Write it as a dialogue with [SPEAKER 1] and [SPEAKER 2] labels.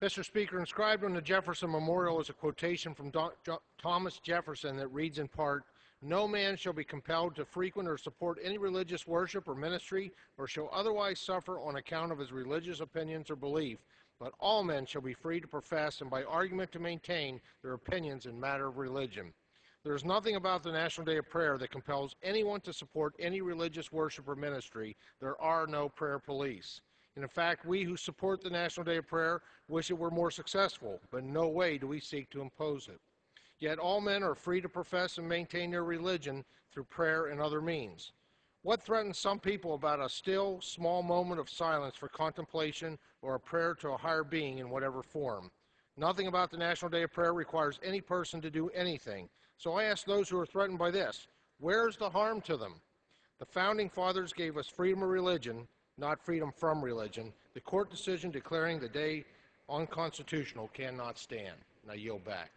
[SPEAKER 1] Mr. Speaker, inscribed on the Jefferson Memorial is a quotation from Thomas Jefferson that reads in part, "No man shall be compelled to frequent or support any religious worship or ministry, or shall otherwise suffer on account of his religious opinions or belief, but all men shall be free to profess and by argument to maintain their opinions in matter of religion." There is nothing about the National Day of Prayer that compels anyone to support any religious worship or ministry. There are no prayer police. And in fact, we who support the National Day of Prayer wish it were more successful, but in no way do we seek to impose it. Yet all men are free to profess and maintain their religion through prayer and other means. What threatens some people about a still, small moment of silence for contemplation or a prayer to a higher being in whatever form? Nothing about the National Day of Prayer requires any person to do anything. So I ask those who are threatened by this, where's the harm to them? The Founding Fathers gave us freedom of religion, not freedom from religion. The court decision declaring the day unconstitutional cannot stand. And I yield back.